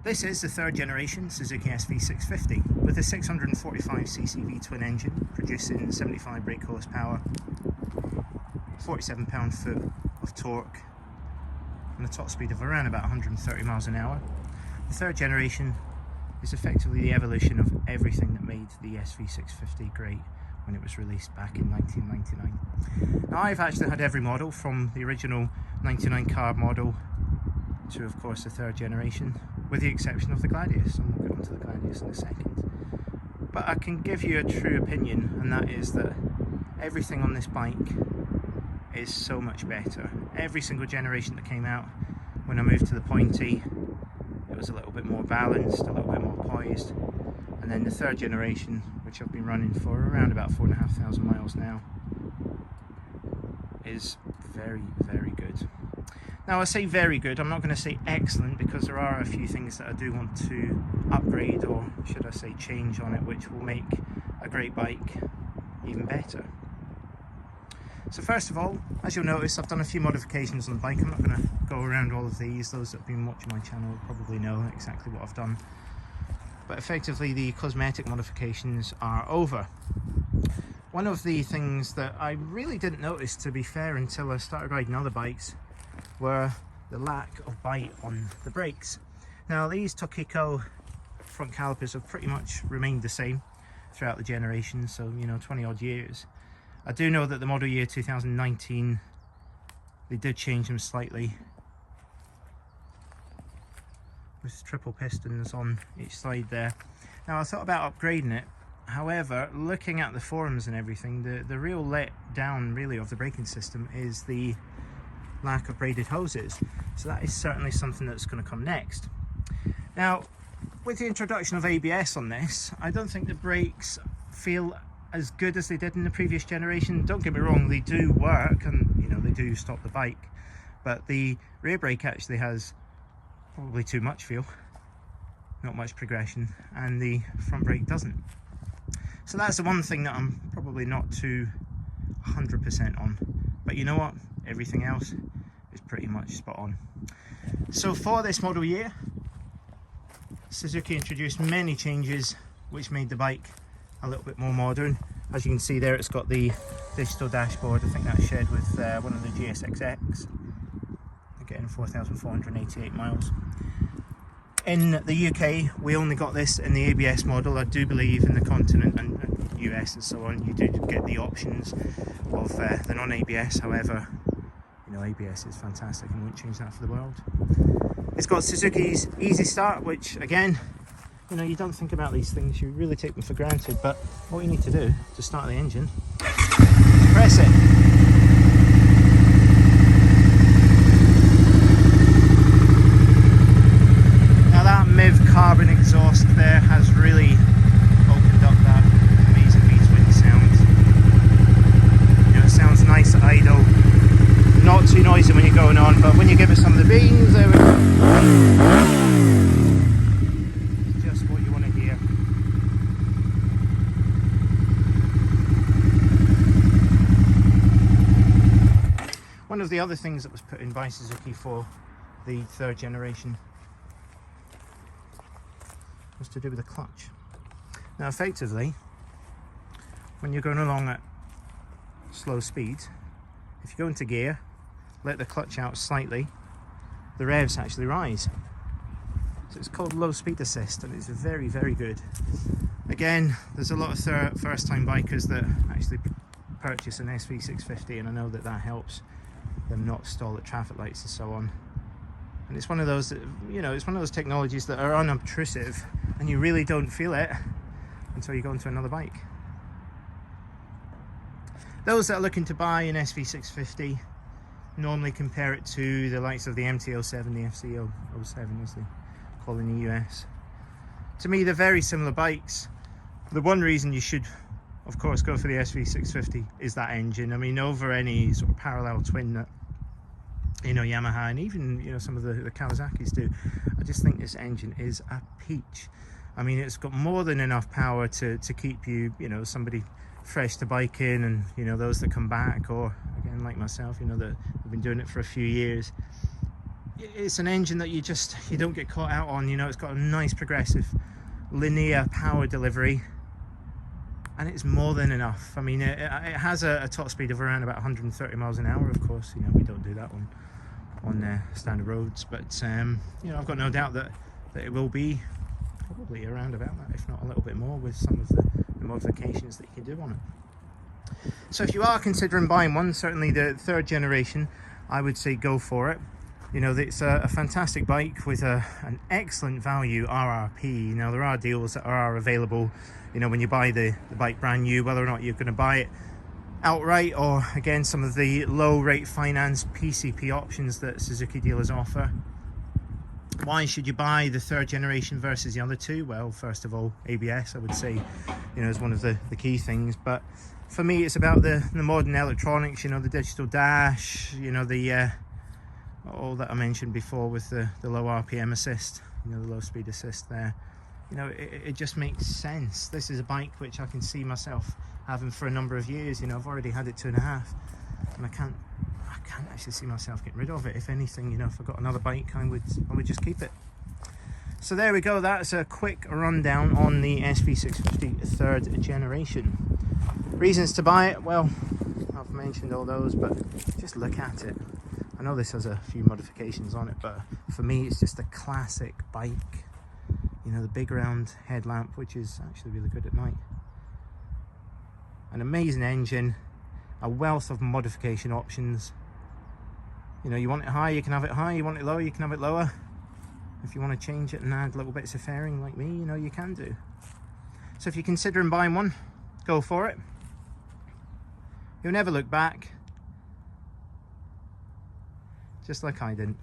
This is the third generation Suzuki SV650 with a 645cc V-twin engine producing 75 brake horsepower, 47 pound-foot of torque and a top speed of around about 130 miles an hour. The third generation is effectively the evolution of everything that made the SV650 great when it was released back in 1999. Now, I've actually had every model from the original 99 carb model to, of course, the third generation, with the exception of the Gladius, and we'll get onto the Gladius in a second. But I can give you a true opinion, and that is that everything on this bike is so much better. Every single generation that came out, when I moved to the pointy, it was a little bit more balanced, a little bit more poised, and then the third generation, which I've been running for around about 4,500 miles now, is very, very good. Now, I say very good, I'm not going to say excellent, because there are a few things that I do want to upgrade, or should I say change on it, which will make a great bike even better. So first of all, as you'll notice, I've done a few modifications on the bike. I'm not going to go around all of these. Those that have been watching my channel will probably know exactly what I've done. But effectively, the cosmetic modifications are over. One of the things that I really didn't notice, to be fair, until I started riding other bikes, were the lack of bite on the brakes. Now, these Tokiko front calipers have pretty much remained the same throughout the generation, so 20 odd years. I do know that the model year 2019, they did change them slightly with triple pistons on each side there. Now, I thought about upgrading it. However, looking at the forums and everything, the real let down really of the braking system is the lack of braided hoses. So that is certainly something that's going to come next. Now, with the introduction of ABS on this, I don't think the brakes feel as good as they did in the previous generation. Don't get me wrong, they do work, and they do stop the bike, but the rear brake actually has probably too much feel, not much progression, and the front brake doesn't. So that's the one thing that I'm probably not too 100% on, but you know what, everything else is pretty much spot on. So for this model year, Suzuki introduced many changes which made the bike a little bit more modern. As you can see there, it's got the digital dashboard. I think that's shared with one of the GSX-X. Again, 4,488 miles. In the UK, we only got this in the ABS model. I do believe in the continent and US and so on, you do get the options of the non-ABS. However, ABS is fantastic and wouldn't change that for the world. It's got Suzuki's Easy Start, which again, you don't think about these things, you really take them for granted, but what you need to do to start the engine, press it. Now that MIV carbon exhaust there has really opened up that amazing V-twin sound. It sounds nice at idle, not too noisy when you're going on, but when you give it some of the beans, there we go. One of the other things that was put in by Suzuki for the third generation was to do with the clutch. Now, effectively, when you're going along at slow speed, if you go into gear, let the clutch out slightly, the revs actually rise. So it's called low speed assist, and it's very, very good. Again, there's a lot of first-time bikers that actually purchase an SV650, and I know that helps them not stall at traffic lights and so on. And it's one of those that, it's one of those technologies that are unobtrusive, and you really don't feel it until you go into another bike. Those that are looking to buy an SV650 normally compare it to the likes of the MT-07, the FC-07 as they call in the US. To me, they're very similar bikes. The one reason you should, of course, go for the SV650 is that engine. I mean, over any sort of parallel twin that Yamaha and even some of the Kawasaki's do, I just think this engine is a peach. I mean, it's got more than enough power to keep you, somebody fresh to bike in, and those that come back, or again like myself, that have been doing it for a few years. it's an engine that you don't get caught out on. You know, it's got a nice progressive linear power delivery, and it's more than enough. I mean, it has a top speed of around about 130 miles an hour. Of course, you know, we don't do that on standard roads, but you know, I've got no doubt that it will be probably around about that, if not a little bit more, with some of the modifications that you can do on it. So if you are considering buying one, certainly the 3rd generation, I would say go for it. You know, it's a fantastic bike with an excellent value RRP. Now, there are deals that are available, you know, when you buy the bike brand new, whether or not you're going to buy it outright, or again, some of the low rate finance PCP options that Suzuki dealers offer. Why should you buy the 3rd generation versus the other two? Well, first of all, ABS, I would say, you know, is one of the key things. But for me, it's about the modern electronics, you know, the digital dash, you know, the all that I mentioned before with the low RPM assist, you know, the low speed assist there. You know, it just makes sense. This is a bike which I can see myself having for a number of years. You know, I've already had it 2.5, and I can't actually see myself getting rid of it. If anything, you know, if I got another bike, I would just keep it. So there we go. That's a quick rundown on the SV650 3rd generation. Reasons to buy it, well, I've mentioned all those, but just look at it. I know this has a few modifications on it, but for me, it's just a classic bike. You know, the big round headlamp, which is actually really good at night. An amazing engine, a wealth of modification options. You know, you want it high, you can have it high. You want it low, you can have it lower. If you want to change it and add little bits of fairing like me, you know, you can do. So if you're considering buying one, go for it. You'll never look back. Just like I didn't.